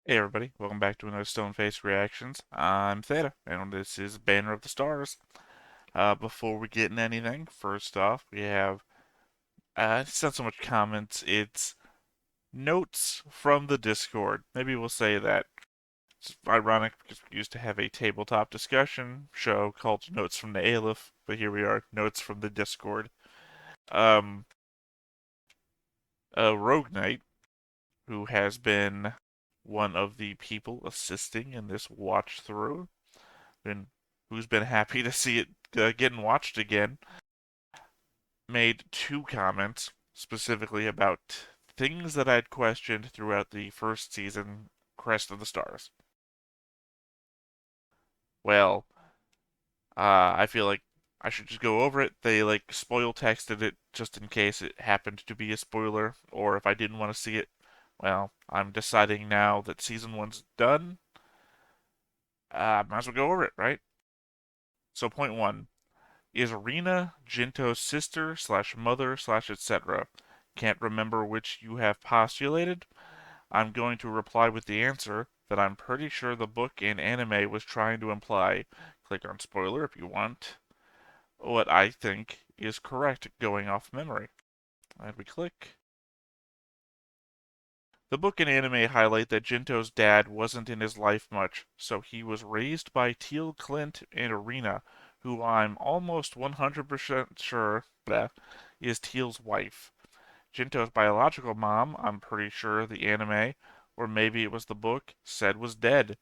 Hey everybody, welcome back to another Stone Face Reactions. I'm Theta, and this is Banner of the Stars. Before we get into anything, first off, we have, it's not so much comments, it's notes from the Discord. Maybe we'll say that. It's ironic because we used to have a tabletop discussion show called Notes from the Aleph, but here we are, Notes from the Discord. Um, Rogue Knight, who has been one of the people assisting in this watch through, and who's been happy to see it getting watched again, made two comments specifically about things that I'd questioned throughout the first season, Crest of the Stars. Well, I feel like I should just go over it. They like spoil texted it just in case it happened to be a spoiler, or if I didn't want to see it. Well, I'm deciding now that season one's done. Might as well go over it, right? So, point one. Is Rena Jinto's sister slash mother slash etc.? Can't remember which you have postulated. I'm going to reply with the answer that I'm pretty sure the book and anime was trying to imply. Click on spoiler if you want. What I think is correct going off memory. And we click. The book and anime highlight that Jinto's dad wasn't in his life much, so he was raised by Teal Clint and Arena, who I'm almost 100% sure is Teal's wife. Jinto's biological mom, I'm pretty sure the anime, or maybe it was the book, said was dead.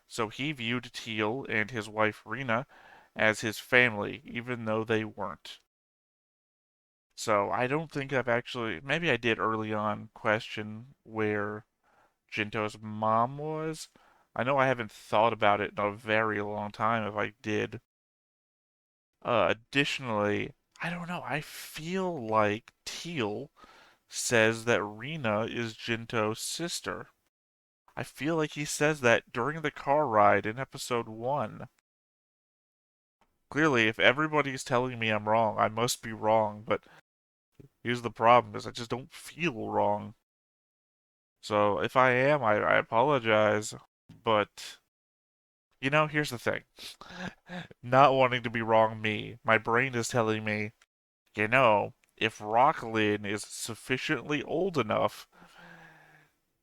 So he viewed Teal and his wife Rena as his family, even though they weren't. So I don't think I've actually, maybe I did early on question where Jinto's mom was. I know I haven't thought about it in a very long time if I did. Additionally, I don't know, I feel like Teal says that Rena is Jinto's sister. I feel like he says that during the car ride in episode 1. Clearly, if everybody's telling me I'm wrong, I must be wrong, but here's the problem is I just don't feel wrong. So if I am, I apologize, but here's the thing. Not wanting to be wrong me, my brain is telling me, if Rocklin is sufficiently old enough,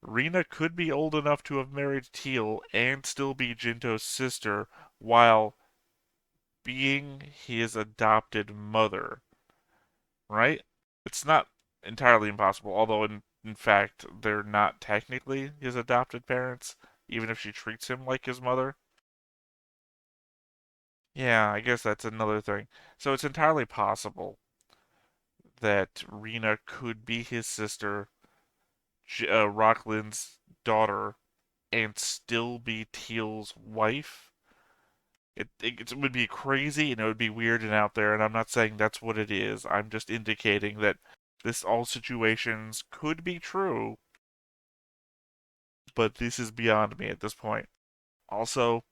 Rena could be old enough to have married Teal and still be Jinto's sister while being his adopted mother, right? It's not entirely impossible, although in fact they're not technically his adopted parents, even if she treats him like his mother. Yeah, I guess that's another thing. So it's entirely possible that Rena could be his sister, Rocklin's daughter, and still be Teal's wife. It would be crazy and it would be weird and out there, and I'm not saying that's what it is. I'm just indicating that this all situations could be true, but this is beyond me at this point. Also,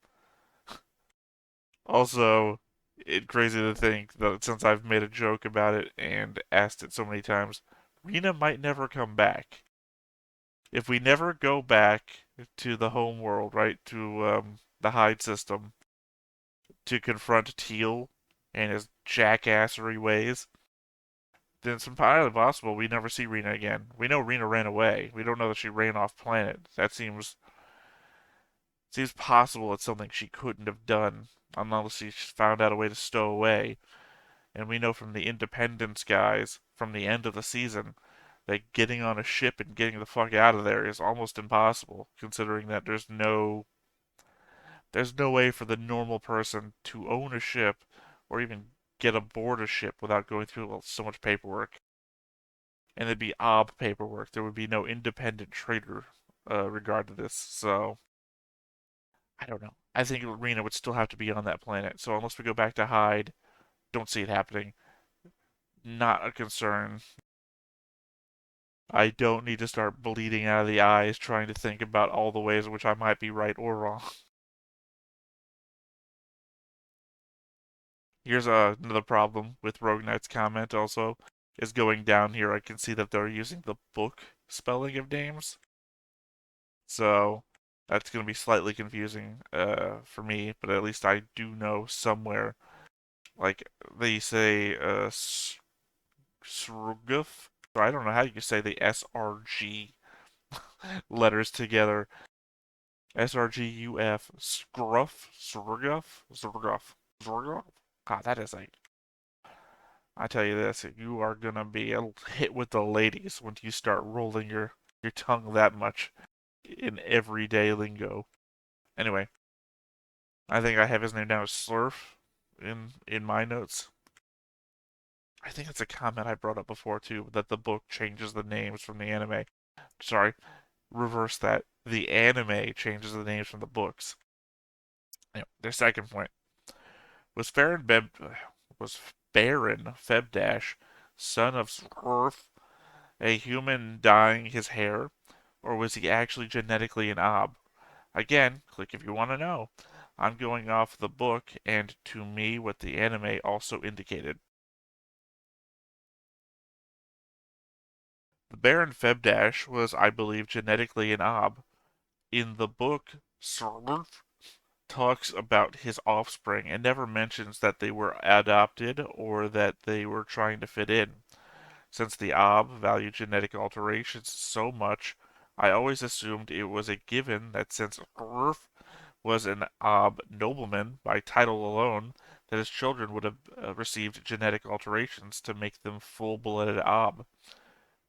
also, it's crazy to think that since I've made a joke about it and asked it so many times, Rena might never come back. If we never go back to the home world, right, to the Hyde system, to confront Teal and his jackassery ways, then it's entirely possible we never see Rena again. We know Rena ran away. We don't know that she ran off planet. That seems possible it's something she couldn't have done unless she found out a way to stow away. And we know from the Independence guys from the end of the season that getting on a ship and getting the fuck out of there is almost impossible, considering that there's no way for the normal person to own a ship or even get aboard a ship without going through so much paperwork. And it'd be ob paperwork. There would be no independent trader regard to this. So I don't know. I think Rena would still have to be on that planet. So unless we go back to Hyde, don't see it happening. Not a concern. I don't need to start bleeding out of the eyes trying to think about all the ways in which I might be right or wrong. Here's another problem with Rogue Knight's comment also is going down here. I can see that they're using the book spelling of names. So That's going to be slightly confusing for me, but at least I do know somewhere. Like they say sruguf. So I don't know how you say the SRG letters together. SRGUF. Scruff. Sruguf. Sruguf. Sruguf. God, that is like. I tell you this, you are gonna be hit with the ladies once you start rolling your tongue that much in everyday lingo. Anyway, I think I have his name down as Slurf in my notes. I think it's a comment I brought up before too, that the book changes the names from the anime. Sorry, reverse that. The anime changes the names from the books. Anyway, their second point was was Baron Febdash, son of Skurf, a human dyeing his hair, or was he actually genetically an Ob? Again, click if you want to know. I'm going off the book and to me what the anime also indicated. The Baron Febdash was, I believe, genetically an Ob. In the book, Srf talks about his offspring and never mentions that they were adopted or that they were trying to fit in. Since the Ob valued genetic alterations so much, I always assumed it was a given that since Srf was an Ob nobleman by title alone, that his children would have received genetic alterations to make them full-blooded Ob.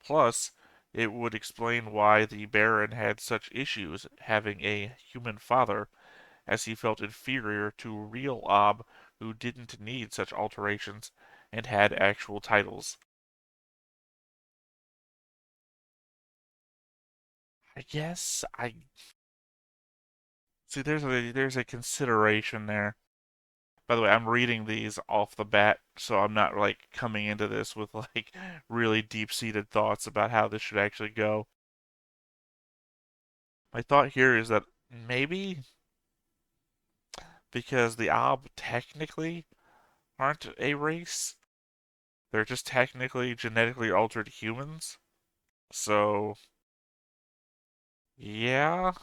Plus, it would explain why the Baron had such issues having a human father, as he felt inferior to real Ob who didn't need such alterations and had actual titles. I guess I see there's a consideration there. By the way, I'm reading these off the bat, so I'm not like coming into this with like really deep-seated thoughts about how this should actually go. My thought here is that maybe because the Ob technically aren't a race, they're just technically genetically altered humans. So, yeah.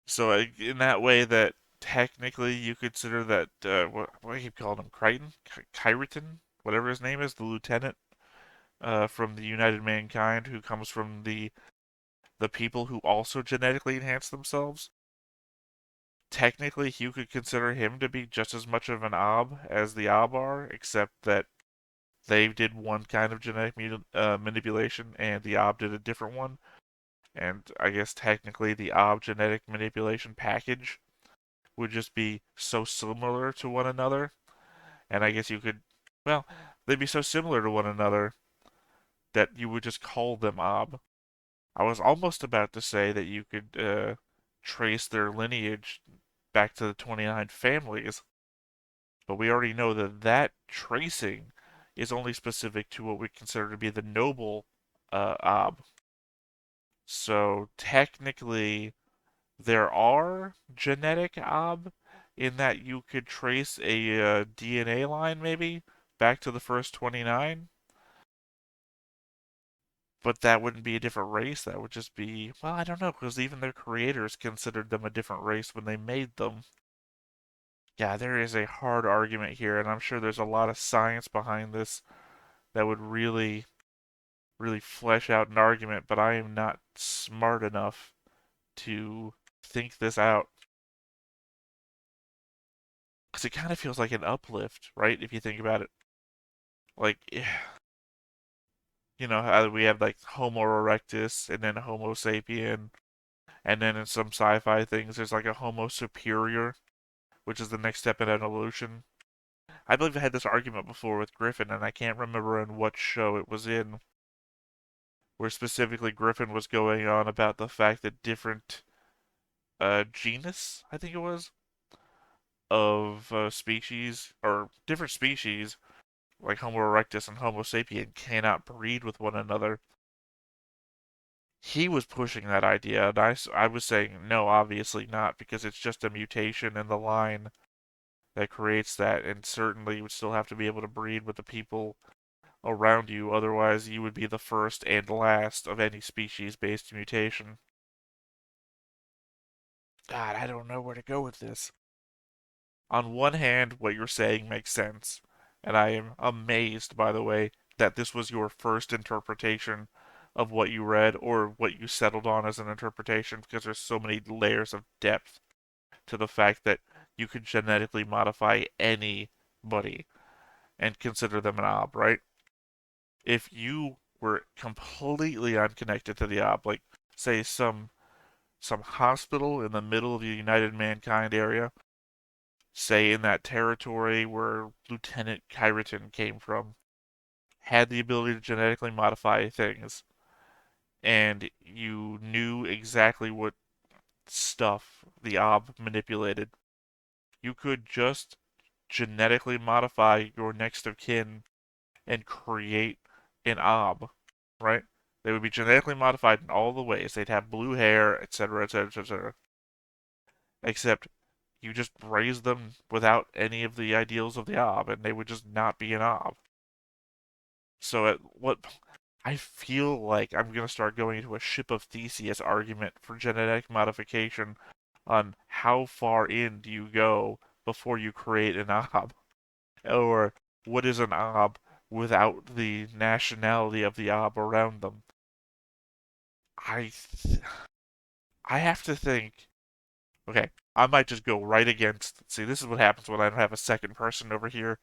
So in that way, that technically you consider that what do you keep calling him? Crichton, Kyriton, whatever his name is, the lieutenant from the United Mankind who comes from the people who also genetically enhance themselves. Technically, you could consider him to be just as much of an Ob as the Ob are, except that they did one kind of genetic manipulation and the Ob did a different one. And I guess technically the Ob genetic manipulation package would just be so similar to one another. And I guess you could, well, they'd be so similar to one another that you would just call them Ob. I was almost about to say that you could trace their lineage back to the 29 families, but we already know that that tracing is only specific to what we consider to be the noble Ob. So technically, there are genetic Ob in that you could trace a DNA line maybe back to the first 29, but that wouldn't be a different race. That would just be, well, I don't know, because even their creators considered them a different race when they made them. Yeah, there is a hard argument here, and I'm sure there's a lot of science behind this that would really, really flesh out an argument, but I am not smart enough to think this out. Because it kind of feels like an uplift, right? If you think about it. Like, how we have like Homo erectus and then Homo sapien, and then in some sci-fi things, there's like a Homo superior, which is the next step in evolution. I believe I had this argument before with Griffin, and I can't remember in what show it was in, where specifically Griffin was going on about the fact that different genus, I think it was, of species, or different species, like Homo erectus and Homo sapien, cannot breed with one another. He was pushing that idea, and I was saying, no, obviously not, because it's just a mutation in the line that creates that, and certainly you would still have to be able to breed with the people around you, otherwise you would be the first and last of any species-based mutation. God, I don't know where to go with this. On one hand, what you're saying makes sense, and I am amazed, by the way, that this was your first interpretation of what you read or what you settled on as an interpretation, because there's so many layers of depth to the fact that you could genetically modify anybody and consider them an ob, right? If you were completely unconnected to the ob, like say some hospital in the middle of the United Mankind area, say in that territory where Lieutenant Kyraton came from, had the ability to genetically modify things, and you knew exactly what stuff the ob manipulated, you could just genetically modify your next of kin and create an ob, right? They would be genetically modified in all the ways. They'd have blue hair, etc., etc., etc. Except you just raise them without any of the ideals of the ob, and they would just not be an ob. So at what I feel like I'm gonna start going into a ship of Theseus argument for genetic modification on how far in do you go before you create an ob, or what is an ob without the nationality of the ob around them. I th- I have to think. Okay, I might just go right against. See, this is what happens when I don't have a second person over here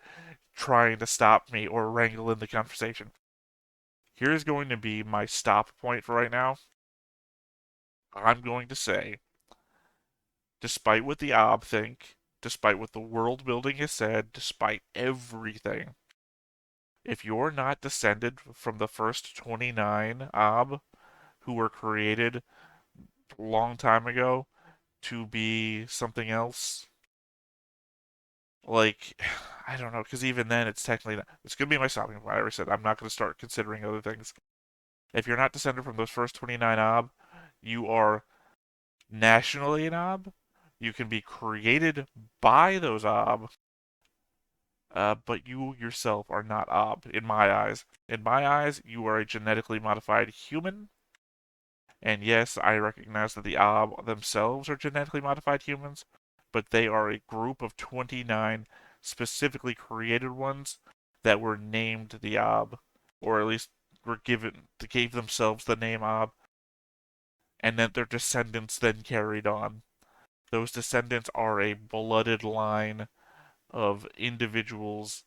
trying to stop me or wrangle in the conversation. Here's going to be my stop point for right now. I'm going to say, despite what the ob think, despite what the world building has said, despite everything, if you're not descended from the first 29 ob who were created a long time ago to be something else, like, I don't know, because even then it's technically not, it's going to be my stopping point. I already said I'm not going to start considering other things. If you're not descended from those first 29 ob, you are nationally an ob. You can be created by those ob, but you yourself are not ob in my eyes. In my eyes, you are a genetically modified human. And yes, I recognize that the ob themselves are genetically modified humans, but they are a group of 29 specifically created ones that were named the ob, or at least were given, gave themselves the name ob, and then their descendants then carried on. Those descendants are a blooded line of individuals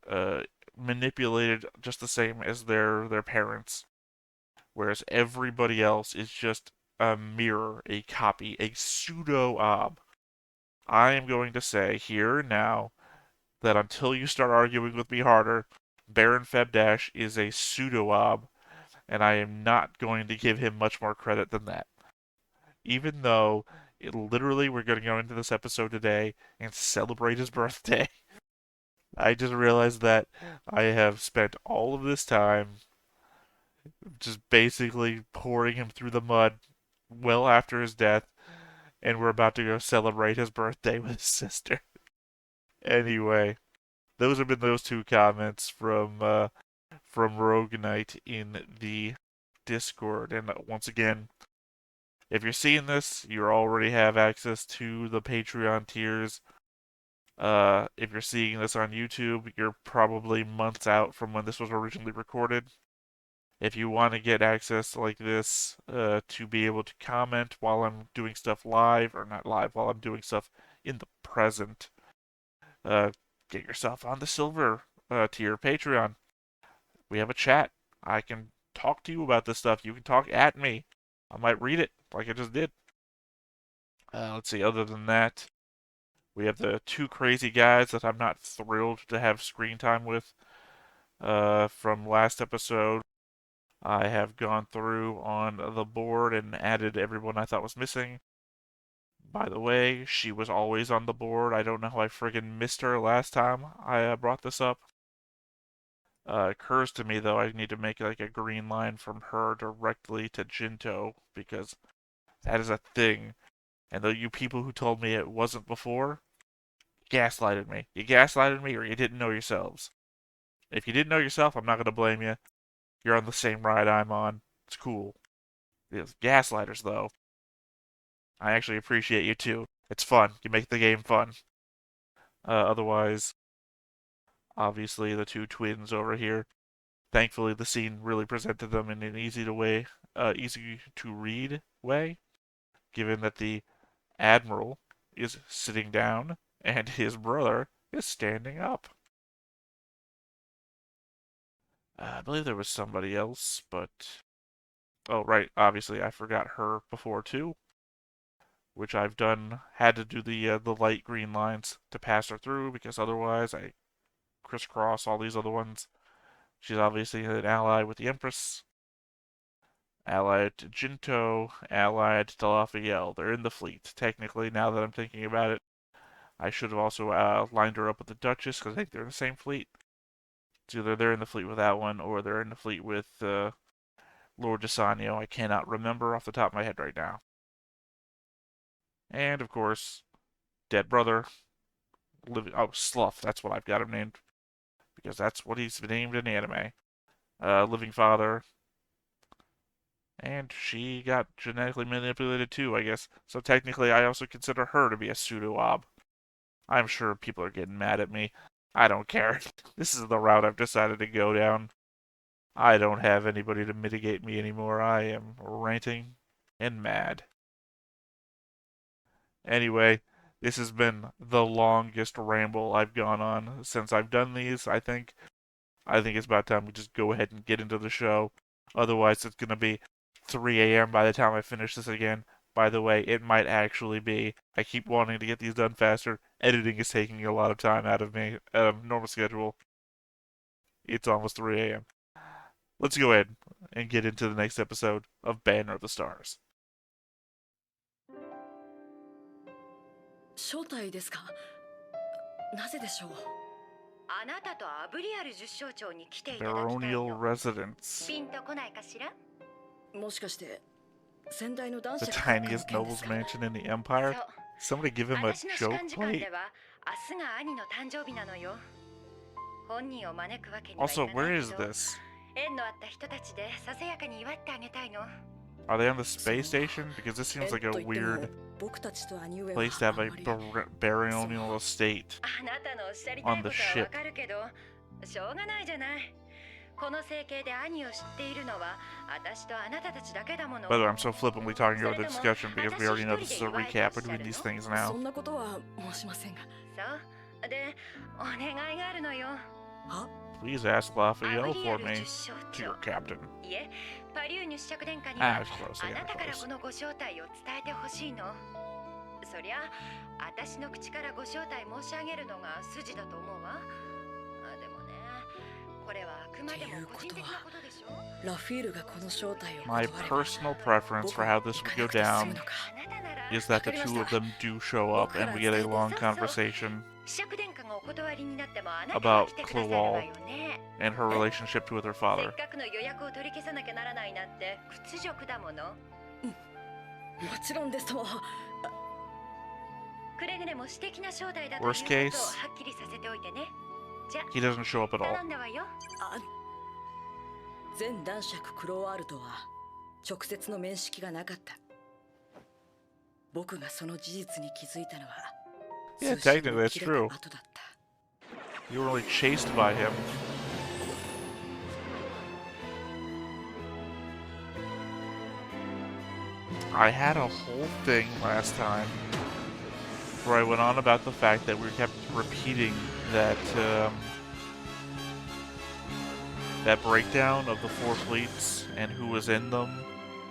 uh, manipulated just the same as their parents, whereas everybody else is just a mirror, a copy, a pseudo ob. I am going to say here and now that until you start arguing with me harder, Baron Febdash is a pseudo ob, and I am not going to give him much more credit than that. Even though literally we're going to go into this episode today and celebrate his birthday. I just realized that I have spent all of this time just basically pouring him through the mud well after his death, and we're about to go celebrate his birthday with his sister. Anyway, those have been those two comments from Rogue Knight in the Discord. And once again, if you're seeing this, you already have access to the Patreon tiers. If you're seeing this on YouTube, you're probably months out from when this was originally recorded. If you want to get access like this, to be able to comment while I'm doing stuff live, or not live, while I'm doing stuff in the present, uh, get yourself on the silver tier Patreon. We have a chat. I can talk to you about this stuff. You can talk at me. I might read it like I just did. Let's see, other than that, we have the two crazy guys that I'm not thrilled to have screen time with from last episode. I have gone through on the board and added everyone I thought was missing. By the way, she was always on the board. I don't know how I friggin' missed her last time I brought this up. Occurs to me though, I need to make like a green line from her directly to Jinto because that is a thing. And though you people who told me it wasn't before, gaslighted me. You gaslighted me or you didn't know yourselves. If you didn't know yourself, I'm not gonna blame you. You're on the same ride I'm on. It's cool. It's gaslighters though. I actually appreciate you too. It's fun. You make the game fun. Otherwise, obviously the two twins over here. Thankfully, the scene really presented them in an easy to read way, given that the admiral is sitting down and his brother is standing up. I believe there was somebody else, but oh right, obviously I forgot her before too, which I've had to do the light green lines to pass her through because otherwise I crisscross all these other ones. She's obviously an ally with the Empress, allied to Jinto, allied to Lafiel. They're in the fleet. Technically, now that I'm thinking about it, I should have also lined her up with the Duchess because I think they're in the same fleet. It's either they're in the fleet with that one or they're in the fleet with Lord Desanio. I cannot remember off the top of my head right now. And of course, dead brother, Slough. That's what I've got him named because that's what he's named in anime. Living father, and she got genetically manipulated too, I guess. So technically, I also consider her to be a pseudo-ob. I'm sure people are getting mad at me. I don't care. This is the route I've decided to go down. I don't have anybody to mitigate me anymore. I am ranting and mad. Anyway, this has been the longest ramble I've gone on since I've done these, I think. I think it's about time we just go ahead and get into the show. Otherwise, it's going to be 3 a.m. by the time I finish this again. By the way, it might actually be. I keep wanting to get these done faster. Editing is taking a lot of time out of me. Normal schedule. It's almost 3 a.m. Let's go ahead and get into the next episode of Banner of the Stars. 正体ですか？なぜでしょう？あなたとアブリアル10省庁に来ていただきたいの。 Baronial Residence. ピンとこないかしら？もしかして先代の The 男爵 tiniest noble's mansion in the Empire? Somebody give him a 私の joke 士官時間 plate? では明日が兄の誕生日なのよ。本人を招くわけにはいか Also, ない where け is ど、 this? 縁のあった人たちでささやかに祝ってあげたいの。 Are they on the space station? Because this seems like a weird place to have a baronial estate あなたのおっしゃりたい on こ the とはわ ship. かるけど、しょうがないじゃない。この整形で兄を知っているのは私とあなたたちだけだもの。 By the way, I'm so flippantly talking over the discussion because we already know this is a recap between these things now. そんなことは申しませんが。そう。で、お願いがあるのよ。は？ Please ask Lafiel for me to your captain. いえ、パリューニュ子爵殿下に Ah, は it's close. あ I な got た it から close. このご招待を伝えてほしいの。そりゃ、私の口からご招待申し上げるのが筋だと思うわ。でもね、これはあくまでも個人的なことでしょ。ラフィールがこの招待を My personal preference for how this would go down is that the two of them do show up and we get a long conversation about Clawal and her relationship with her father. せっかくの予約を取り消さなきゃならないなんて屈辱だもの。もちろんですとも。くれぐれも私的な招待だということをはっきりさせておいてね。じゃあ、 He doesn't show up at all. 頼んだわよ。前男爵クロワールとは直接の面識がなかった。僕がその事実に気づいたのは Yeah, technically that's true. You were only chased by him. I had a whole thing last time where I went on about the fact that we kept repeating that that breakdown of the four fleets and who was in them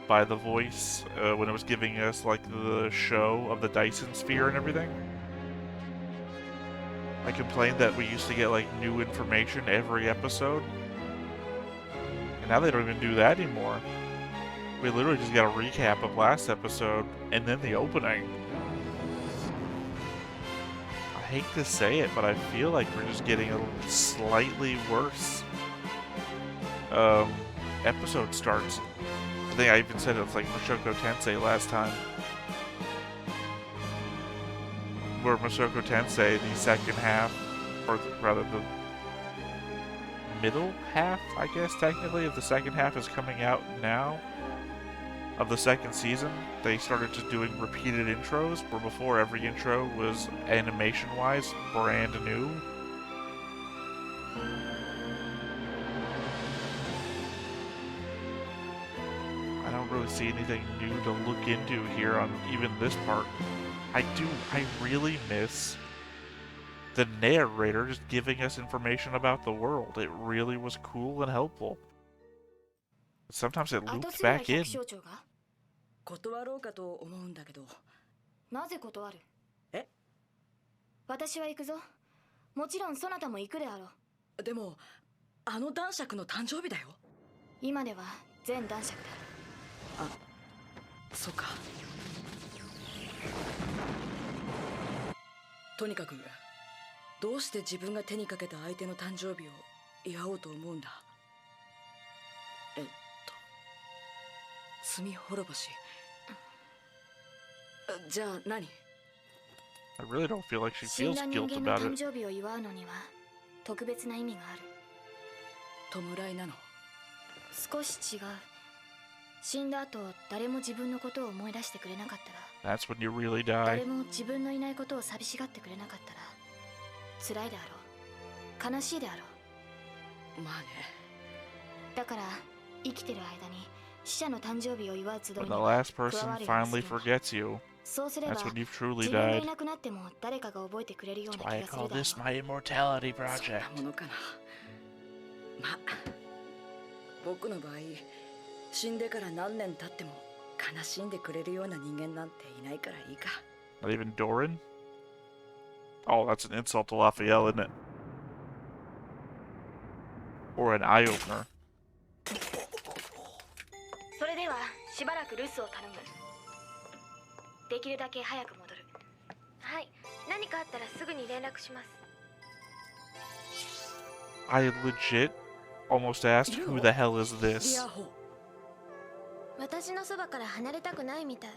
by the voice when it was giving us like the show of the Dyson sphere and everything. I complained that we used to get like new information every episode, and now they don't even do that anymore. We literally just got a recap of last episode and then the opening. I hate to say it, but I feel like we're just getting a slightly worse episode starts. I think I even said it was like Mushoku Tensei last time. Where Mushoku Tensei, the second half, or rather the middle half, I guess technically, if the second half is coming out now, of the second season, they started just doing repeated intros, where before every intro was animation-wise brand new. I don't really see anything new to look into here on even this part. I really miss the narrator just giving us information about the world. It really was cool and helpful. Sometimes it looped back in. 断ろうかと思うんだけど。なぜ断る？え？私は行くぞ。もちろんそなたも行くであろう。でも、あの男爵の誕生日だよ。今では全男爵だ。あ、そうか。とにかく、どうして自分が手にかけた相手の誕生日を祝おうと思うんだ。罪滅ぼし。じゃあ何？ I really don't feel like she 死ん feels だ人 guilt 間の about 誕 it. 生日を祝うのには特別な意味がある。弔いなの？少し違う。死んだ後、誰も自分のことを思い出してくれなかったら、 That's when you really 誰 die. も自分のいないことを寂しがってくれなかったら、辛いであろう。悲しいであろう。まあね。だから生きてる間に死者の誕生日を祝う集い When に the は last person 加わるようにす finally るの。 forgets you, そうすれば that's when you've truly 自分が died. いなくなっても誰かが覚えてくれるよう That's な why 気 I がする call だろ this う。 my immortality そんな project. ものかな。まあ、僕の場合、死んでから何年経っても悲しんでくれるような人間なんていないからいいか。 Not even Doran? Oh, that's an insult to Lafiel, isn't it? Or an eye-opener. それではしばらく留守を頼む。できるだけ早く戻る。はい、何かあったらすぐに連絡します。 I legit almost asked, who the hell is リ this? アホ。私のそばから離れたくないみたい。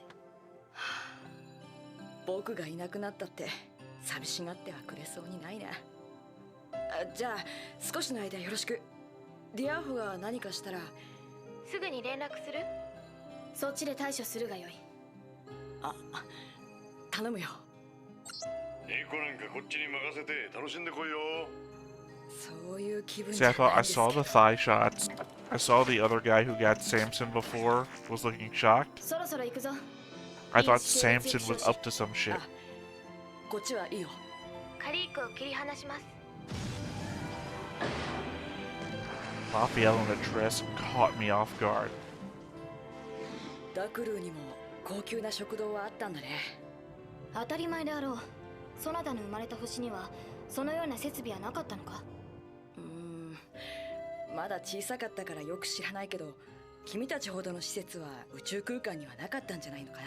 僕がいなくなったって寂しがってはくれそうにないな。じゃあ少しの間よろしく。ディアホが何かしたらすぐに連絡する？そっちで対処するがよい。あ、頼むよ。猫なんかこっちに任せて楽しんでこいよ。そういう気分 See, じゃ I な thought い I んですけ saw ど。 the thigh shots. I saw the other guy who got Samson before was looking shocked. そろそろ行くぞ。 I thought Samson was up to some shit. こっちはいいよ。カリークを切り離します。 Lafiel in a dress caught me off guard. ダクルーにも高級な食堂はあったんだね。当たり前であろう。そなたの生まれた星にはそのような設備はなかったのか？まだ小さかったからよく知らないけど、君たちほどの施設は宇宙空間にはなかったんじゃないのかな。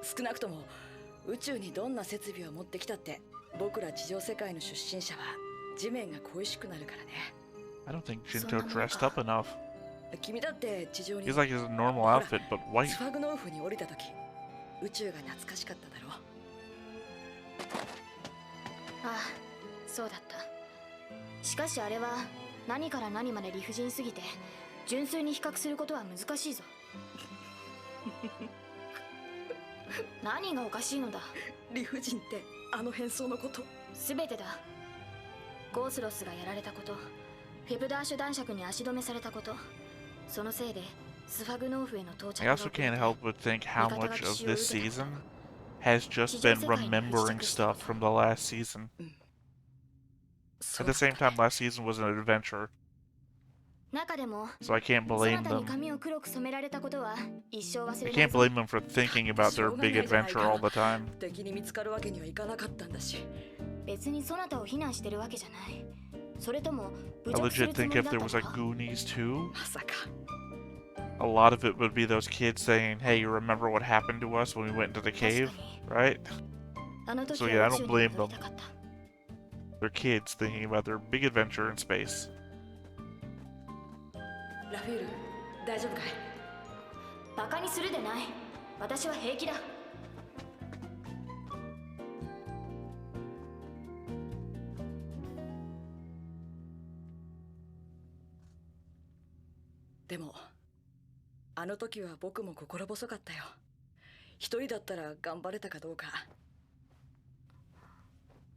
少なくとも宇宙にどんな設備を持ってきたって、僕ら地上世界の出身者は地面が恋しくなるからね。 I don't think Shinto dressed up enough. 君だって地上に He's like his normal outfit, but ス white. ファグノーフに降りた時、宇宙が懐かしかっただろう。ああ、そうだった。しかしあれは何から何まで理不尽すぎて純粋に比較することは難しいぞ。何がおかしいのだ？理不尽ってあの変装のこと？すべてだ。ゴースロスがやられたこと、フェブダーシュ男爵に足止めされたこと、そのせいでスファグノーフへの到着 I が also 遅れて can't help but think how much of this season has just been remembering stuff from the last season. At the same time, last season was an adventure, 中でも so I can't そな blame たに them. 髪を黒く染められたことは一生忘 I れない can't ぞ。 blame them for thinking about their big adventure all the time. 敵に見つかるわけにはいかなかったんだし。別にそなたを非難してるわけじゃない。それとも I 侮辱す legit るつも think り if だった there の was a か？ Goonies too, まさか。a lot of it would be those kids saying, "Hey, you remember what happened to us when we went into the 確 cave?" かに Right? あの時 So yeah, I は宇 don't 宙に blame 戻 them. りたかった。 They're kids thinking about their big adventure in space. ラフィール、大丈夫かい？バカにするでない。私は平気だ。でも、ああの時は僕も心細かったよ。一人だったら頑張れたかどうか。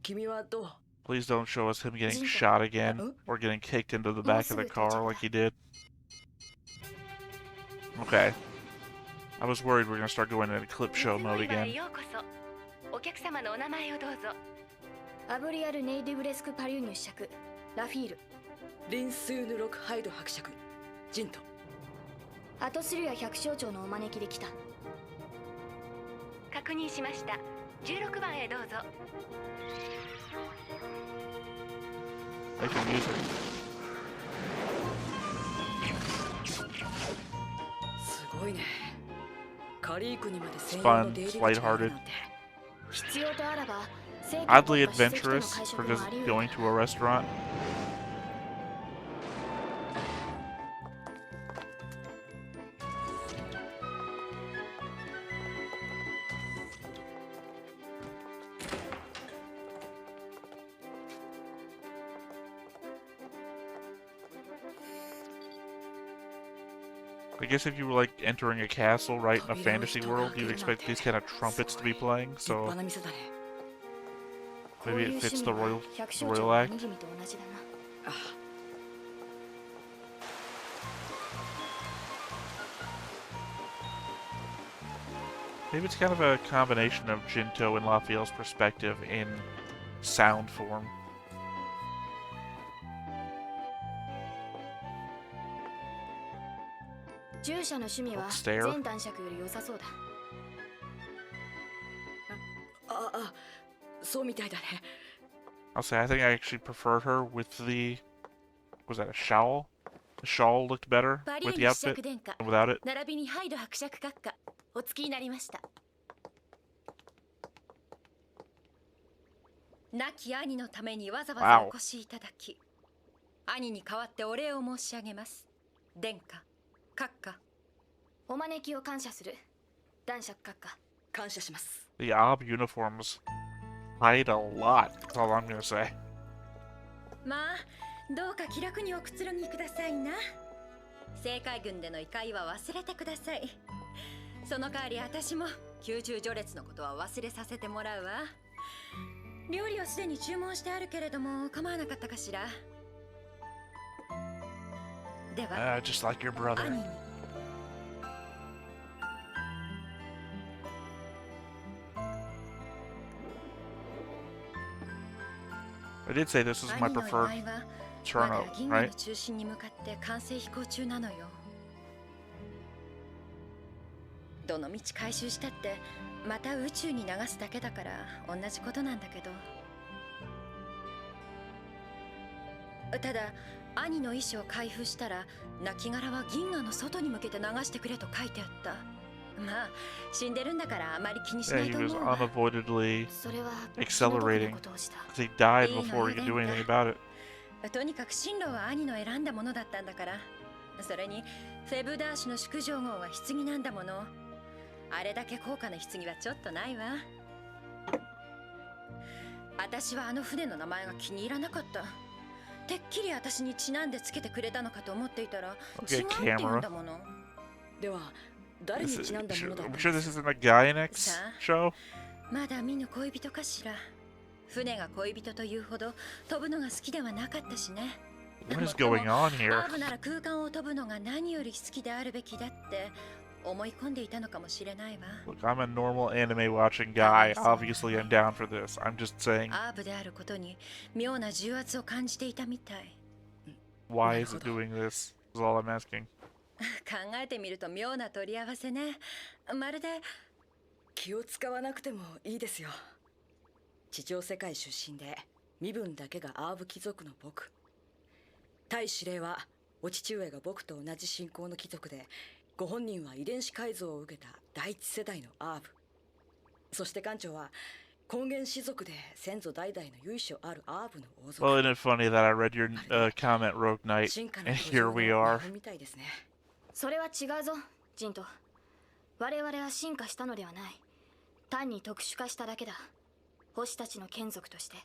君はどう？ Please don't show us him getting ジント、 shot again ん or getting kicked into the もう back す of ぐ the 到着 car だ。 like he did. Okay. I was worried we were gonna start going into clip 熱 show 護 mode 岩へ again. ようこそ。お客様のお名前をどうぞ。アブリアル・ネイディブレスク・パリューニュ爵ラフィール。リンスーヌ・ロクハイド伯爵ジント。アトスリア百姓長のお招きで来た。確認しました。16番へどうぞ。 Make the music. すごいね。カリークにまで専 It's 用の fun, 出入 it's り口がある lighthearted. なんて。必要とあらば、 Oddly adventurous for just going to a restaurant. I guess if you were like entering a castle, right, in a fantasy world, you'd expect these kind of trumpets to be playing, 立 so 派な店だね。 maybe it fits the royal 百 the 姓長 royal の act. 兄君と同じだな。 あ、 Maybe it's kind of a combination of Jinto and Lafiel's perspective in sound form. 従者の趣味は Stare. 全男爵より良さそうだ。あ、そうみたいだね。 I'll say I think I actually preferred her with the... Was that a shawl? The shawl looked better パリ with ュー the ニュ伯 outfit 爵殿下 than without it. 並びにハイド伯爵閣下お付きになりました。亡き兄のためにわざわざお越しいただき、兄に代わってお礼を申し上げます。殿下、閣下。お招きを感謝する。男爵閣下。感謝します。 The OB uniforms hide a lot, that's all I'm gonna say. まあ、どうか気楽におくつろぎくださいな。政界軍での怒りは忘れてください。その代わり私も宮中序列のことは忘れさせてもらうわ。料理はすでに注文してあるけれども構わなかったかしら。では、 Just like your brother. 兄に。 I did say this was my 兄の preferred 祝いはま turn だ out, 銀河の right? 中心に向かって完成飛行中なのよ。どの道回収したってまた宇宙に流すだけだから同じことなんだけど、ただ兄の意志を開封したら亡骸は銀河の外に向けて流してくれと書いてあった。まあ死んでるんだからあまり気にしな Yeah, い he と was 思うわ。 unavoidably それは accelerating ことをした。 because he died いいの before he よ、 could do 殿下。 anything about it. とにかく進路は兄の選んだものだったんだから。それにフェブダーシュの祝状号は棺なんだもの。あれだけ高価な棺はちょっとないわ。私はあの船の名前が気に入らなかった。てっきり私にちなんでつけてくれたのかと思っていたら、違 Okay, うって言うんだもの。では、誰に This ちなんだものだ I'm ったん sure で this す isn't a Guy Next show. まだ見ぬ恋人かしら。船が恋人というほど飛ぶのが好きではなかったしね。 What is going on ア here? ーブなら空間を飛ぶのが何より好きであるべきだって思い込んでいたのかもしれないわ。 Look, I'm a normal anime watching guy. Obviously, I'm down for this. I'm just saying, アーブであることに妙な重圧を感じていたみたい。 why is it doing this? Is all I'm asking. 考えてみると妙な取り合わせね。まるで気を使わなくてもいいですよ。地上世界出身で身分だけがアーブ貴族の僕。対司令はお父上が僕と同じ信仰の貴族で、ご本人は遺伝子改造を受けた第一世代のアーブ。そして艦長は根源氏族で先祖代々の由緒あるアーブの王族。 Well, isn't it funny that I read your comment, Rogue Knight, 進化の and 途 here 上 we の are. 日本みたいですね。それは違うぞ、ジント。我々は進化したのではない。単に特殊化しただけだ。星たちの眷属として。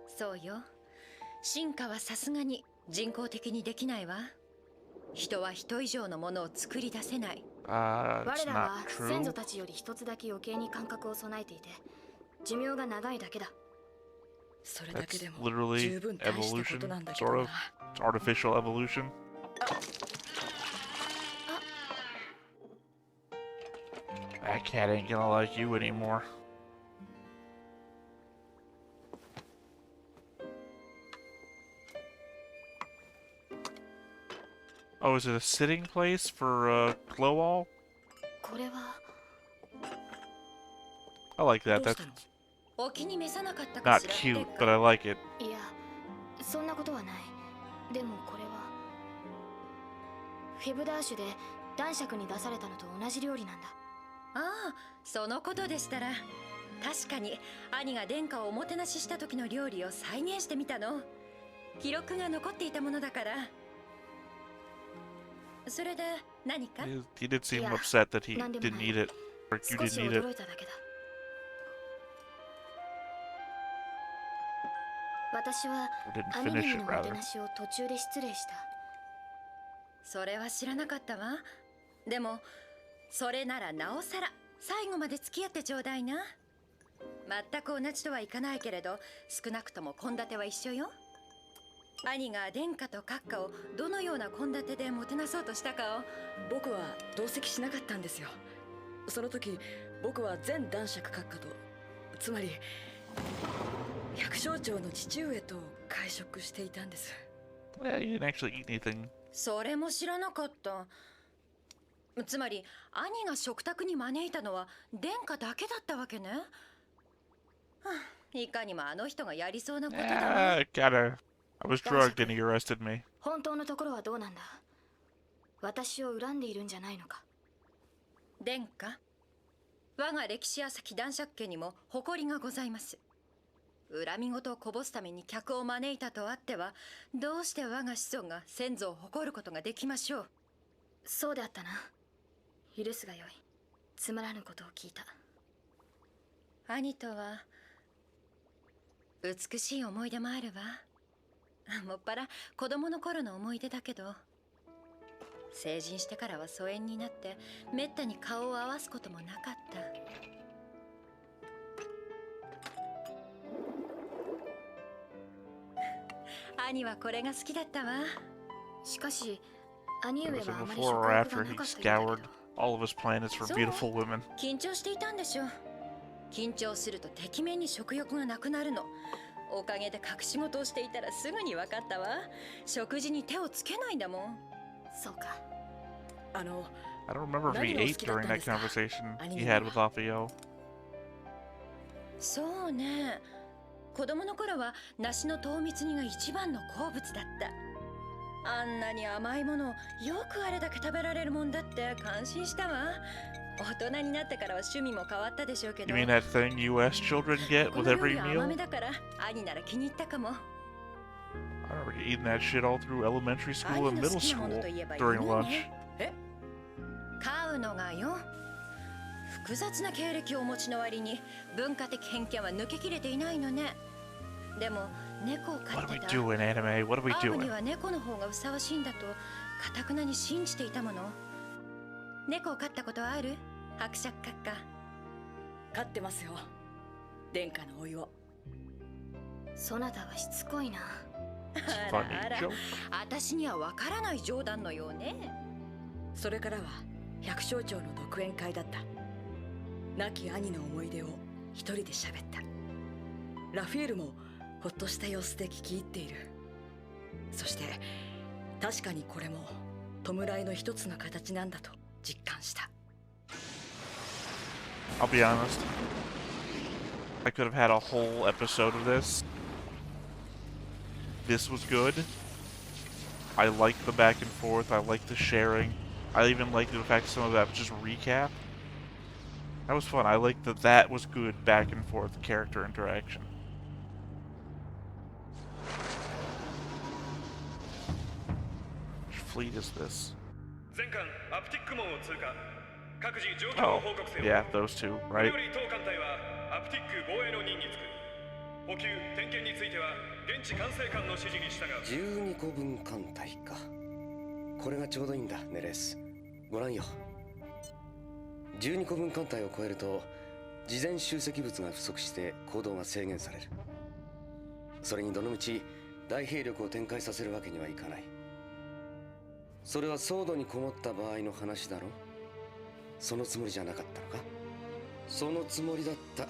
そうよ。進化はさすがに人工的にできないわ。人は人以上のものを作り出せない。我 It's ら not は先祖 true. たちより一つだけ余計に感覚を備えていて寿命が長いだけだ。それだけ That's でも literally 十分大したこと evolution, なんだけど sort な of. It's artificial evolution. That cat ain't gonna like you anymore. Oh, is it a sitting place for Glowall? これは I like ど that. う That's したの？お気に召さなかったか not しら。 cute, 殿 but 下 I like it. いやそんなことはない。でもこれはフェブダーシュで男爵に出されたのと同じ料理なんだ。ああ、そのことでしたら確かに兄が殿下をおもてなしした時の料理を再現してみたの。記録が残っていたものだから。それで何か？ He did seem Yeah, upset that he なんでもない。 didn't eat it. Or you 少し didn't eat it. 驚いただけだ。私は Or didn't 兄 finish 君 it, のもて rather. なしを途中で失礼した。それは知らなかったわ。でもそれならなおさら最後まで付き合ってちょうだいな。全く同じとはいかないけれど少なくとも献立は一緒よ。兄が殿下と閣下をどのような献立でもてなそうとしたかを。僕は同席しなかったんですよ。その時僕は全男爵閣下と、つまり百姓長の父上と会食していたんです。 Yeah, you didn't actually eat anything. それも知らなかった。つまり兄が食卓に招いたのは殿下だけだったわけね。はあ、いかにもあの人がやりそうなことだわ。 Yeah, kinda. I was drugged and he arrested me. 本当のところはどうなんだ。私を恨んでいるんじゃないのか。殿下、我が歴史浅き男爵家にも誇りがございます。恨み事をこぼすために客を招いたとあっては、どうして我が子孫が先祖を誇ることができましょう。そうであったな。許すがよい。つまらぬことを聞いた。兄とは美しい思い出もあるわ。もっぱら子供の頃の思い出だけど、成人してからは疎遠になってめったに顔を合わすこともなかった。兄はこれが好きだったわ。しかし兄上 Was it はあまり before 食 or 欲 after がな he かったようだ scoured けど。 all of his planets for So? beautiful women? 緊張していたんでしょ。緊張するとてきめんに食欲がなくなるの。おかげで隠し事をしていたらすぐに分かったわ。食事に手をつけないんだもん。そうか。あの I don't remember if he Nani ate during that desu ka? conversation he Anime had wa. with Lafiel. そうね。子供の頃は梨の糖蜜煮が一番の好物だった。あんなに甘いものをよくあれだけ食べられるもんだって感心したわ。大人になってからは趣味も変わったでしょうけ You ど。 mean that thing US children get こ with の料 every 理は甘 meal? めだから兄なら気に入ったかも。 I remember eating that shit all through elementary school 兄 and の好 middle きなもの school といえば during 犬 lunch. ね。え飼うのがよ。複雑な経歴をお持ちの割に文化的偏見は抜けきれていないのね。でも猫を飼 What っ are て we た。 doing, anime? What are we アームに doing? は猫の方がふさわしいんだと堅くなに信じていたもの。猫を飼ったことはある？伯爵閣下。飼ってますよ、殿下のおいを。そなたはしつこいな。あ Funny らあら、 joke. 私にはわからない冗談のようね。それからは百姓長の独演会だった。亡き兄の思い出を一人で喋った。ラフィエルもほっとした様子で聞き入っている。そして確かにこれも弔いの一つの形なんだと実感した。 I'll be honest. I could have had a whole episode of this. This was good. I liked the back and forth. I liked the sharing. I even liked the fact some of that was just recap. That was fun. I liked that that was good back and forth character interaction. Which fleet is this? 全艦アプティック門を通過。各自状況 Oh, を報告せよ。 yeah, those two, これ right? より当艦隊はアプティック防衛の任に就く。補給点検については現地管制官の指示に従う。12個分艦隊か。これがちょうどいいんだ、ネレス。ご覧よ。12個分艦隊を超えると事前集積物が不足して行動が制限される。それにどのみち大兵力を展開させるわけにはいかない。それは騒動にこもった場合の話だろ。そのつもりじゃなかったのか。そのつもりだった。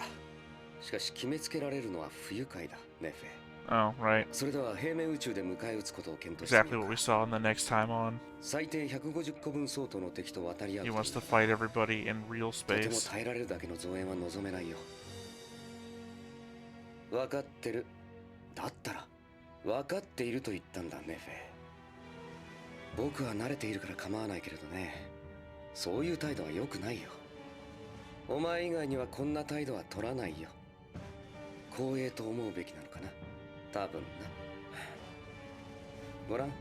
しかし決めつけられるのは不愉快だ、ネフェ。Oh, right. それでは平面宇宙で迎え撃つことを検討してみ Exactly よう what か。 we saw in the next time on. 最低150個分相当の敵と渡り合う He という wants to fight everybody in real とても space. 耐えられるだけの増援は望めないよ。分かってる。だったら分かっていると言ったんだ、ネフェ。僕は慣れているから構わないけれどね、そういう態度は良くないよ。お前以外にはこんな態度は取らないよ。光栄と思うべきなのかな、多分な。ご覧、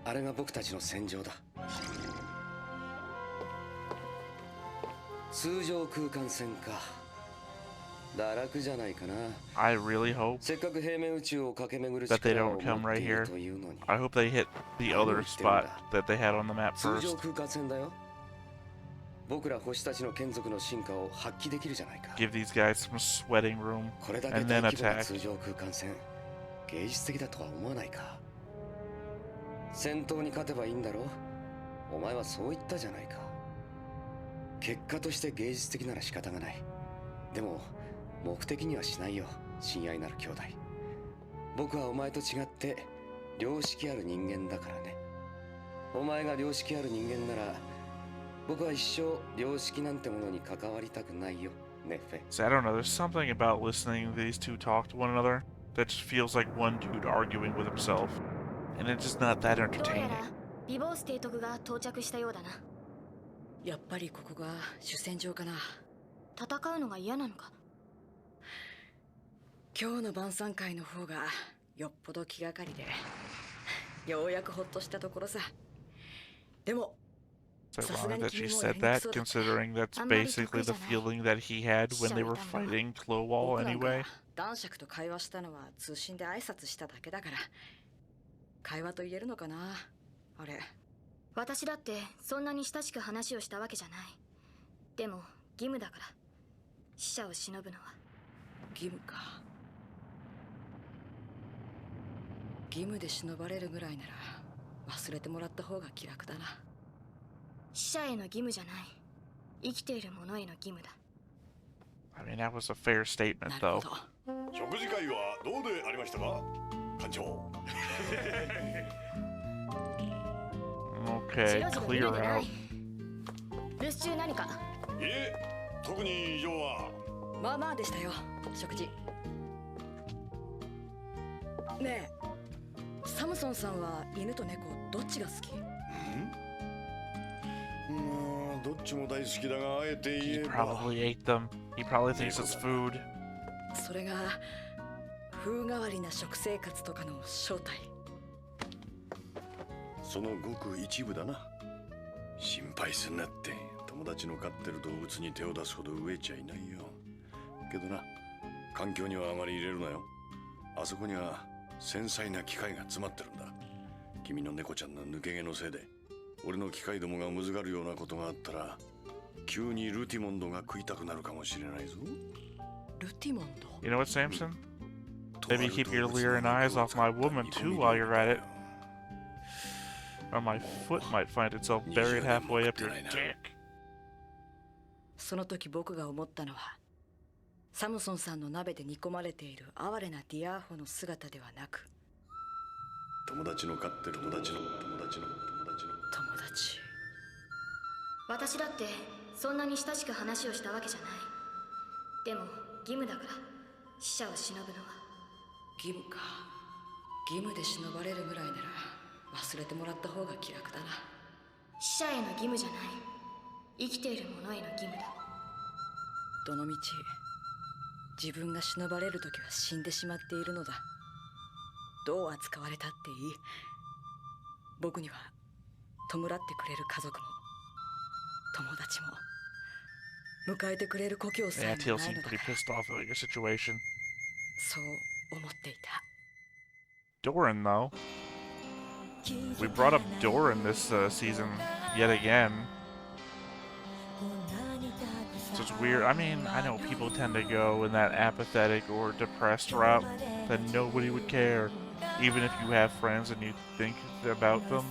あれが僕たちの戦場だ。通常空間戦か。堕落じゃないかな。 I really hope せっかく平面宇宙を駆け巡る that they 力 don't を come 持っ right ている here. というのに。 I hope they hit the other spot that they had on the map 通常 first. 空間戦だよ。僕ら星たちの眷属の進化を発揮できるじゃないか。 Give these guys some sweating room これだけ and 大 then 規模な attack. 通常空間戦、芸術的だとは思わないか。戦闘に勝てばいいんだろう。お前はそう言ったじゃないか。結果として芸術的なら仕方がない。でも目的にはしないよ、親愛なる兄弟。僕はお前と違って良識ある人間だからね。お前が良識ある人間なら僕は一生良識なんてものに関わりたくないよ、ネフェ。 So I don't know, there's something about listening to these two talk to one another that just feels like one dude arguing with himself. And it's just not that どうや entertaining. ら美貌提督が到着したようだな。やっぱりここが主戦場かな。戦うのが嫌なのか。今日の晩餐会の方がよっぽど気がかりで、ようやくほっとしたところさ。でも It's ironic that she said that, considering that's basically the feeling that he had when they were fighting Clowall 僕なんか anyway. 男爵と会話したのは通信で挨拶しただけだから、会話と言えるのかな、あれ。私だってそんなに親しく話をしたわけじゃない。でも義務だから、死者を偲ぶのは。義務か。義務で忍ばれるぐらいなら忘れてもらった方が気楽だな。死者への義務じゃない、生きている者への義務だ。 I mean, that was a fair statement, なるほ though. ど。食事会はどうでありましたか、艦長。 Okay, 白々 clear 見れてな out. い。留守中何か。いえ、特に異常は。まあまあでしたよ、食事。ねえ、サムソンさんは犬と猫どっちが好き？どっちも大好きだが、あえて言 He えば。 probably ate them. He probably thinks it's food. それが風変わりな食生活とかの正体。そのごく一部だな。心配すんなって、友達の飼ってる動物に手を出すほど飢えちゃいないよ。けどな、環境にはあまり入れるなよ。あそこには繊細な機械が詰まってるんだ。君の猫ちゃんの抜け毛のせいで俺の機械どもがむずがるようなことがあったら、急にルティモンドが食いたくなるかもしれないぞ。ルティモンド。 You know what, Samson? Maybe keep your leering eyes off my woman too while you're at it. Or my foot might find itself buried halfway up your dick. その時僕が思ったのは、サムソンさんの鍋で煮込まれている哀れなディアーホの姿ではなく、友達の飼ってる友達の。友達。私だってそんなに親しく話をしたわけじゃない。でも義務だから、死者を偲ぶのは。義務か。義務で忍ばれるぐらいなら忘れてもらった方が気楽だな。死者への義務じゃない、生きている者への義務だ。どのみち自分が忍ばれる時は死んでしまっているのだ。どう扱われたっていい。僕には弔ってくれる家族も友達も迎えてくれる故郷さ Yeah, え Teal もない seemed のだ pretty から、 pissed off about your situation. そう思っていた。 Doran, though. We brought up Doran this season yet again. So it's weird. I mean, I know people tend to go in that apathetic or depressed route that nobody would care, even if you have friends and you think about them.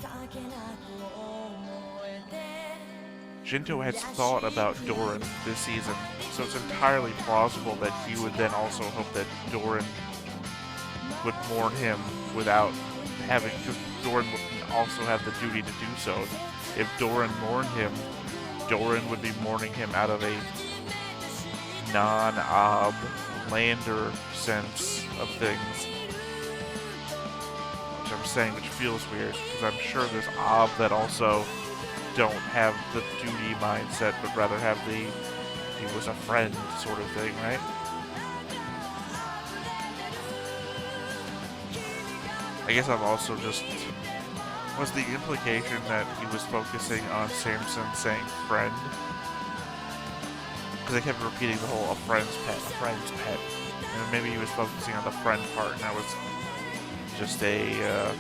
Jinto has thought about Doran this season, so it's entirely plausible that he would then also hope that Doran would mourn him without having, because Doran would also have the duty to do so. If Doran mourned him, Doran would be mourning him out of a non-ob lander sense of things. Which I'm saying, which feels weird, because I'm sure there's ob that also don't have the duty mindset, but rather have the he was a friend sort of thing, right? I guess I'm also just... Was the implication that he was focusing on Samson saying friend? Because they kept repeating the whole a friend's pet, a friend's pet. And maybe he was focusing on the friend part, and that was just a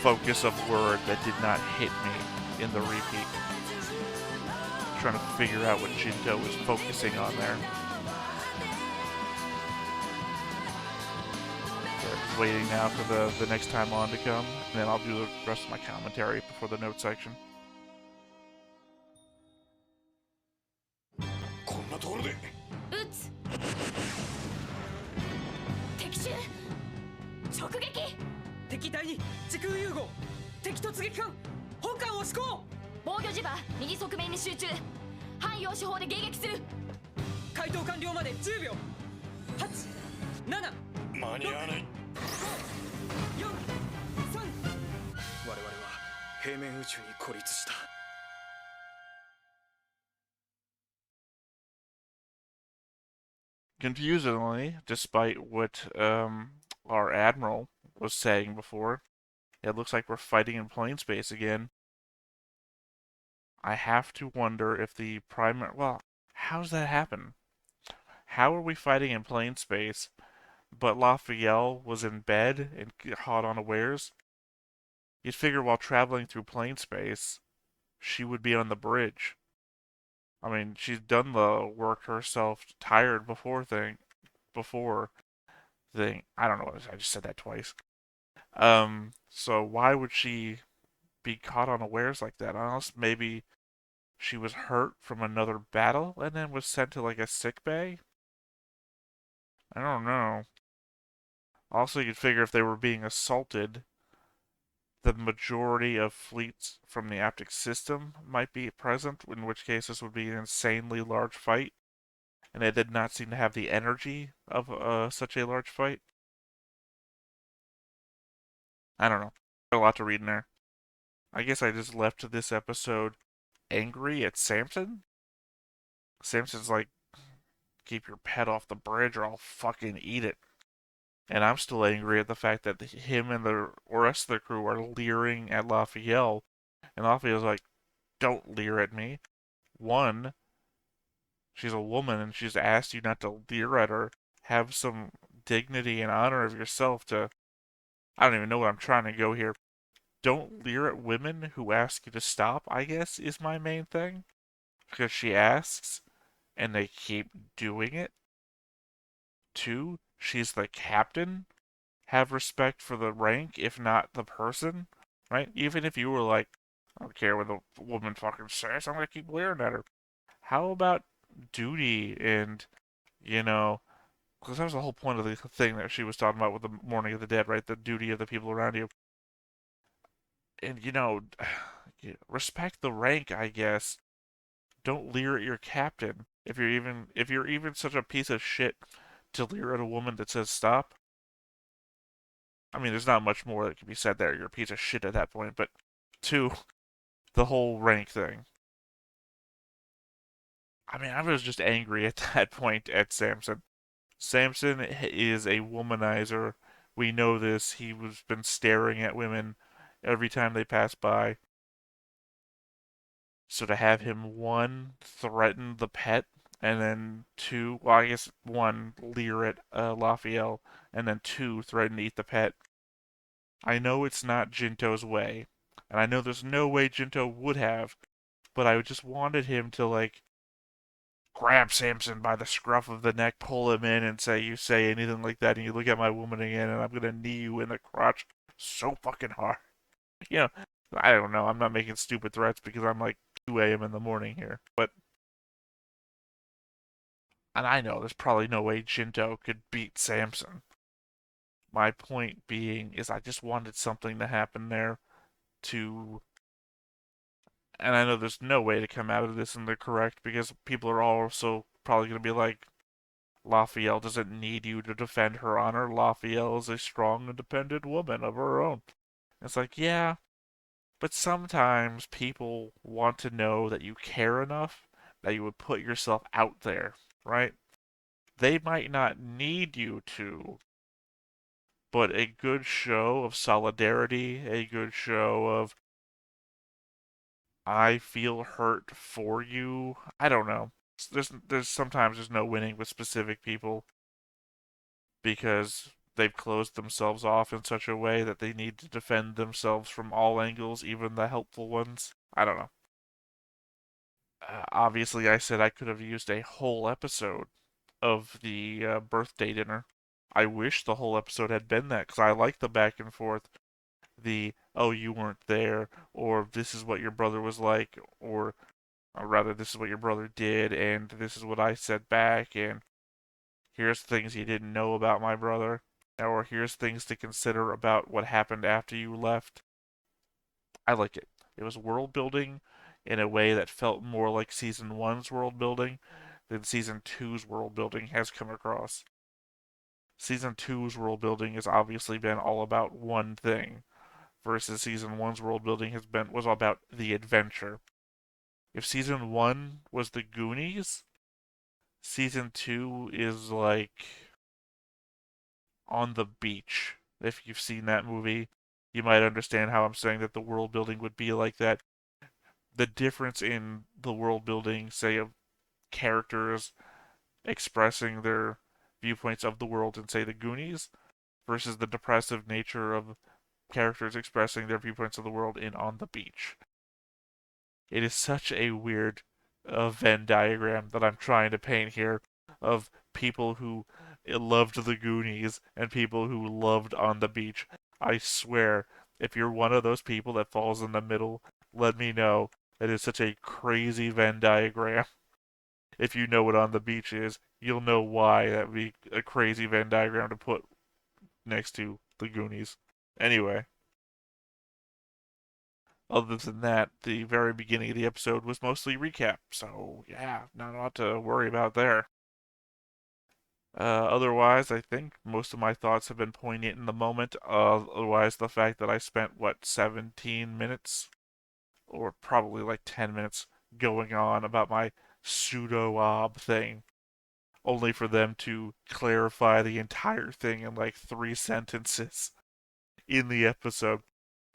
focus of word that did not hit me in the repeat. I'm trying to figure out what Jinto was focusing on there. Just waiting now for the next time on to come, and then I'll do the rest of my commentary before the note section. こんなところで撃つ敵襲直撃敵第2時空融合敵突撃艦本艦を施行防御磁場右側面に集中汎用手法で迎撃する回答完了まで10秒8 7間に合わない4 3我々は平面宇宙に孤立した Confusingly, despite what our admiral was saying before, it looks like we're fighting in plain space again. I have to wonder if the primary... Well, how does that happen? How are we fighting in plain space, but Lafiel was in bed and caught unawares? You'd figure while traveling through plain space, she would be on the bridge. I mean, she's done the work herself, tired before thing. I don't know, I just said that twice. So why would she be caught unawares like that? Unless maybe she was hurt from another battle and then was sent to like a sick bay? I don't know. Also, you'd figure if they were being assaulted, the majority of fleets from the Aptic system might be present, in which case this would be an insanely large fight. And it did not seem to have the energy of such a large fight. I don't know. A lot to read in there. I guess I just left this episode angry at Samson. Samson's like, keep your pet off the bridge or I'll fucking eat it. And I'm still angry at the fact that him and the rest of the crew are leering at Lafiel. And Lafiel's like, don't leer at me. One, she's a woman and she's asked you not to leer at her. Have some dignity and honor of yourself to... I don't even know what I'm trying to go here. Don't leer at women who ask you to stop, I guess, is my main thing. Because she asks, and they keep doing it. Two, she's the captain. Have respect for the rank, if not the person. Right? Even if you were like, I don't care what the woman fucking says, I'm gonna keep leering at her. How about duty and, because that was the whole point of the thing that she was talking about with the mourning of the dead, right? The duty of the people around you. And, respect the rank, I guess. Don't leer at your captain. If you're even such a piece of shit to leer at a woman that says stop. I mean, there's not much more that can be said there. You're a piece of shit at that point. But two, the whole rank thing. I mean, I was just angry at that point at Samson. Samson is a womanizer. We know this. He was been staring at women every time they pass by. So to have him, one, threaten the pet, and then two, well, I guess one, leer at Lafiel, and then two, threaten to eat the pet. I know it's not Jinto's way, and I know there's no way Jinto would have, but I just wanted him to, like, grab Samson by the scruff of the neck, pull him in, and say, "You say anything like that, and you look at my woman again, and I'm gonna knee you in the crotch so fucking hard." You know, I don't know. I'm not making stupid threats because I'm like 2 a.m. in the morning here, but and I know there's probably no way Jinto could beat Samson. My point being is I just wanted something to happen there to, and I know there's no way to come out of this and they're correct because people are also probably going to be like, Lafiel doesn't need you to defend her honor. Lafiel is a strong, independent woman of her own. It's like, yeah, but sometimes people want to know that you care enough that you would put yourself out there, right? They might not need you to, but a good show of solidarity, a good show of I feel hurt for you. I don't know. There's sometimes there's no winning with specific people because they've closed themselves off in such a way that they need to defend themselves from all angles, even the helpful ones. I don't know. Obviously, I said I could have used a whole episode of the birthday dinner. I wish the whole episode had been that because I like the back and forth. The, oh, you weren't there, or this is what your brother was like, or rather, this is what your brother did, and this is what I said back, and here's things you didn't know about my brother, or here's things to consider about what happened after you left. I like it. It was world building in a way that felt more like season one's world building than season two's world building has come across. Season two's world building has obviously been all about one thing, versus season one's world building was all about the adventure. If season one was the Goonies, season two is like on the beach. If you've seen that movie, you might understand how I'm saying that the world building would be like that. The difference in the world building, say, of characters expressing their viewpoints of the world in, say, the Goonies, versus the depressive nature of characters expressing their viewpoints of the world in On the Beach. It is such a weird Venn diagram that I'm trying to paint here of people who loved the Goonies and people who loved On the Beach. I swear, if you're one of those people that falls in the middle, let me know. It is such a crazy Venn diagram. If you know what On the Beach is, you'll know why that would be a crazy Venn diagram to put next to the Goonies. Anyway, other than that, the very beginning of the episode was mostly recap, so yeah, not a lot to worry about there. Otherwise, I think most of my thoughts have been poignant in the moment. Otherwise, the fact that I spent, what, 17 minutes? Or probably like 10 minutes going on about my pseudo-ob thing, only for them to clarify the entire thing in like 3 sentences in the episode.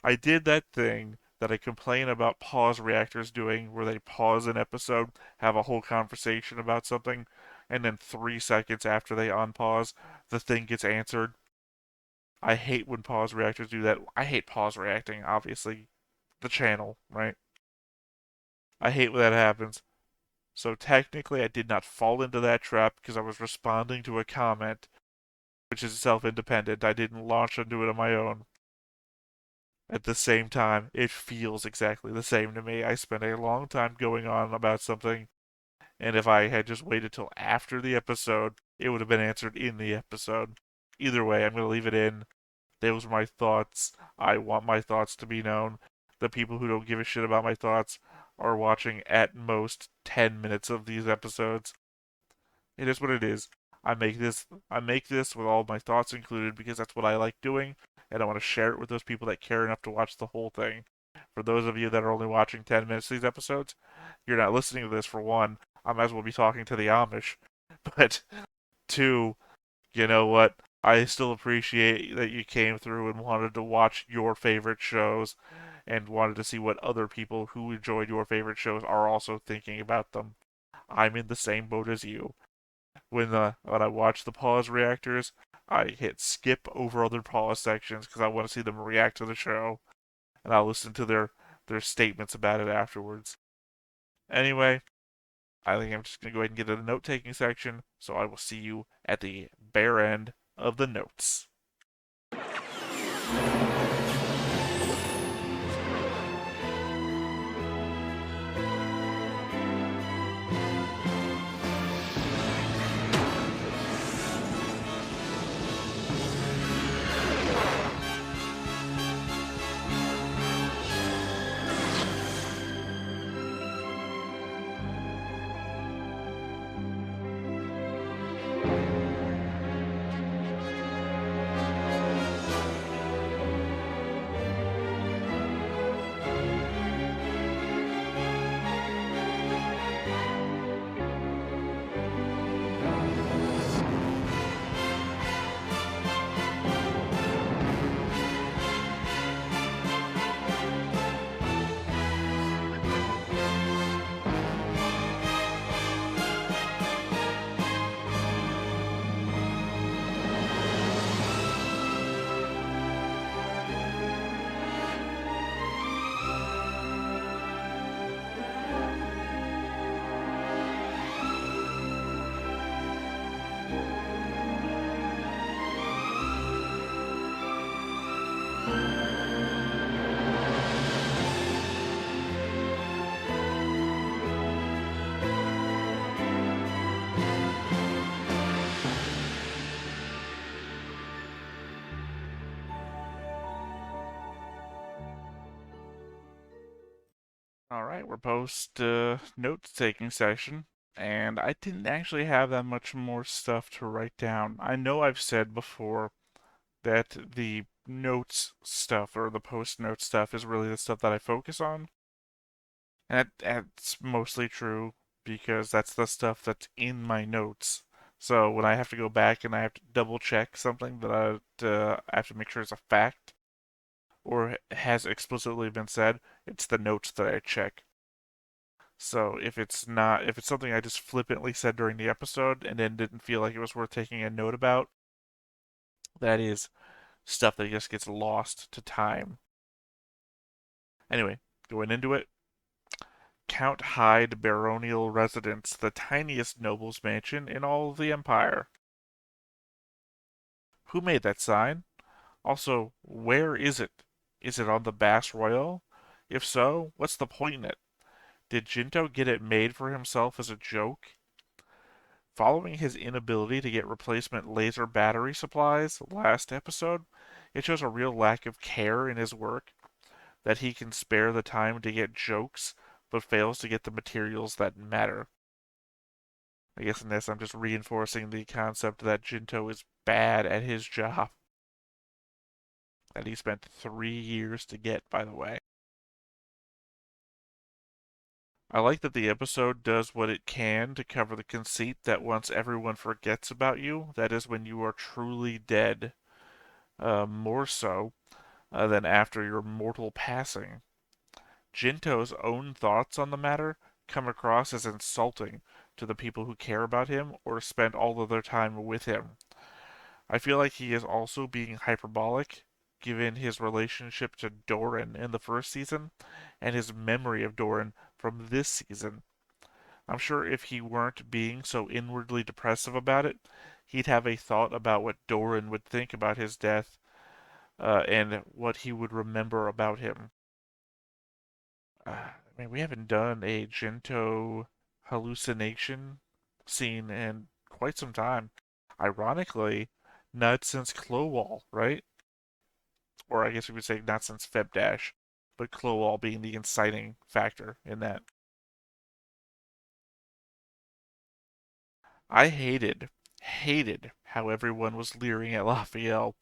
I did that thing that I complain about pause reactors doing, where they pause an episode, have a whole conversation about something, and then 3 seconds after they unpause, the thing gets answered. I hate when pause reactors do that. I hate pause reacting, obviously. The channel, right? I hate when that happens. So technically, I did not fall into that trap because I was responding to a comment, which is self-independent. I didn't launch into it on my own. At the same time, it feels exactly the same to me. I spent a long time going on about something, and if I had just waited till after the episode, it would have been answered in the episode. Either way, I'm going to leave it in. Those were my thoughts. I want my thoughts to be known. The people who don't give a shit about my thoughts are watching at most 10 minutes of these episodes. It is what it is. I make this with all my thoughts included because that's what I like doing, and I want to share it with those people that care enough to watch the whole thing. For those of you that are only watching 10 minutes of these episodes, you're not listening to this for one. I might as well be talking to the Amish. But two, you know what? I still appreciate that you came through and wanted to watch your favorite shows and wanted to see what other people who enjoyed your favorite shows are also thinking about them. I'm in the same boat as you. When I watch the pause reactors, I hit skip over other pause sections because I want to see them react to the show, and I'll listen to their statements about it afterwards. Anyway, I think I'm just going to go ahead and get to the note taking section, so I will see you at the bare end of the notes. Alright, we're post note taking session, and I didn't actually have that much more stuff to write down. I know I've said before that the notes stuff or the post note stuff is really the stuff that I focus on, and that's mostly true because that's the stuff that's in my notes. So when I have to go back and I have to double check something that I have to make sure is a fact or has explicitly been said, it's the notes that I check. So if it's something I just flippantly said during the episode and then didn't feel like it was worth taking a note about, that is stuff that just gets lost to time. Anyway, going into it, Count Hyde baronial residence, the tiniest noble's mansion in all of the empire. Who made that sign? Also, where is it? Is it on the Bass Royal? If so, what's the point in it? Did Jinto get it made for himself as a joke? Following his inability to get replacement laser battery supplies last episode, it shows a real lack of care in his work that he can spare the time to get jokes but fails to get the materials that matter. I guess in this I'm just reinforcing the concept that Jinto is bad at his job. That he spent 3 years to get, by the way. I like that the episode does what it can to cover the conceit that once everyone forgets about you, that is when you are truly dead. More so than after your mortal passing. Jinto's own thoughts on the matter come across as insulting to the people who care about him or spend all of their time with him. I feel like he is also being hyperbolic given his relationship to Doran in the first season and his memory of Doran from this season. I'm sure if he weren't being so inwardly depressive about it, he'd have a thought about what Doran would think about his death and what he would remember about him. I mean, we haven't done a Jinto hallucination scene in quite some time. Ironically, not since Clowall, right? Or I guess we would say not since Feb Dash, but Clowall being the inciting factor in that. I hated how everyone was leering at Lafiel.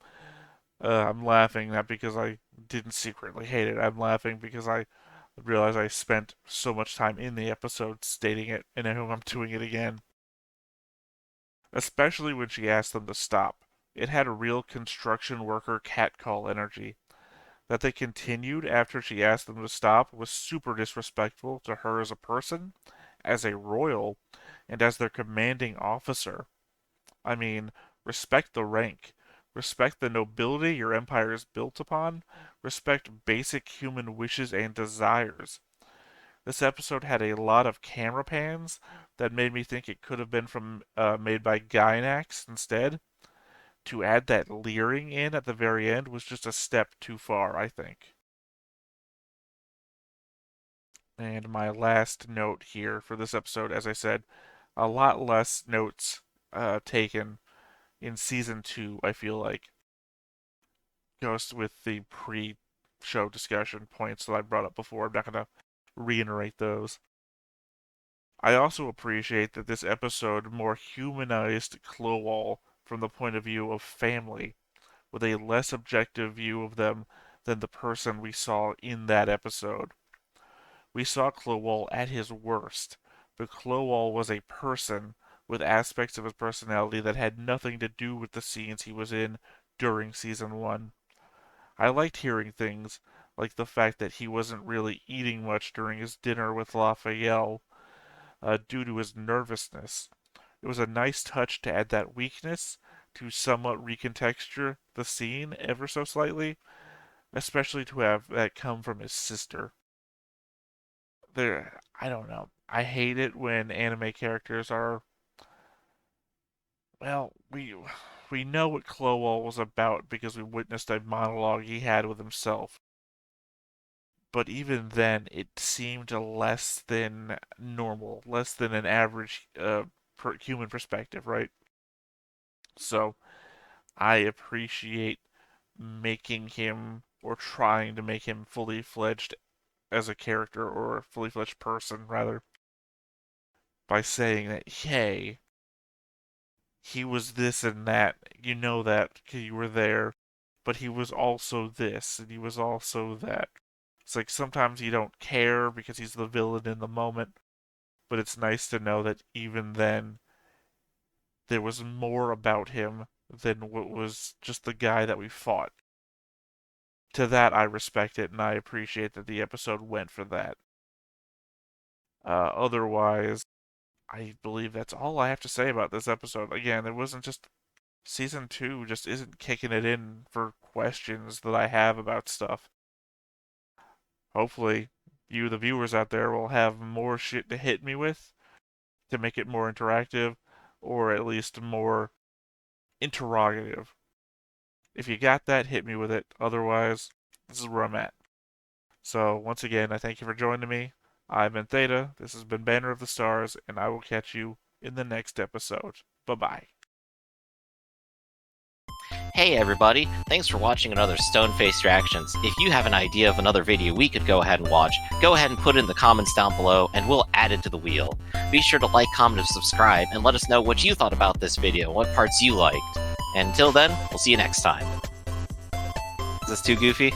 I'm laughing not because I didn't secretly hate it. I'm laughing because I realize I spent so much time in the episode stating it, and now I'm doing it again. Especially when she asked them to stop. It had a real construction worker catcall energy. That they continued after she asked them to stop was super disrespectful to her as a person, as a royal, and as their commanding officer. I mean, respect the rank, Respect the nobility your empire is built upon. Respect basic human wishes and desires. This episode had a lot of camera pans that made me think it could have been made by Gainax instead. To add that leering in at the very end was just a step too far, I think. And my last note here for this episode, as I said, a lot less notes taken in season 2, I feel like. Goes with the pre-show discussion points that I brought up before. I'm not going to reiterate those. I also appreciate that this episode more humanized Clowall from the point of view of family, with a less objective view of them than the person we saw in that episode. We saw Clowall at his worst, but Clowall was a person with aspects of his personality that had nothing to do with the scenes he was in during season 1. I liked hearing things like the fact that he wasn't really eating much during his dinner with Lafiel due to his nervousness. It was a nice touch to add that weakness to somewhat recontexture the scene ever so slightly, especially to have that come from his sister. I don't know. I hate it when anime characters are, well, we know what Clowall was about because we witnessed a monologue he had with himself. But even then, it seemed less than normal, less than an average human perspective, right? So I appreciate making him, or trying to make him, fully fledged as a character, or a fully fledged person, rather, by saying that, hey, he was this and that. You know that because you were there, but he was also this, and he was also that. It's like sometimes you don't care because he's the villain in the moment, but it's nice to know that even then there was more about him than what was just the guy that we fought. To that, I respect it, and I appreciate that the episode went for that. Otherwise, I believe that's all I have to say about this episode. Again, it wasn't just season 2 just isn't kicking it in for questions that I have about stuff. Hopefully, you, the viewers out there, will have more shit to hit me with to make it more interactive, or at least more interrogative. If you got that, hit me with it. Otherwise, this is where I'm at. So, once again, I thank you for joining me. I've been Theta, this has been Banner of the Stars, and I will catch you in the next episode. Bye-bye. Hey everybody, thanks for watching another Stone-Faced Reactions. If you have an idea of another video we could go ahead and watch, go ahead and put it in the comments down below and we'll add it to the wheel. Be sure to like, comment, and subscribe, and let us know what you thought about this video, what parts you liked. And until then, we'll see you next time. Is this too goofy?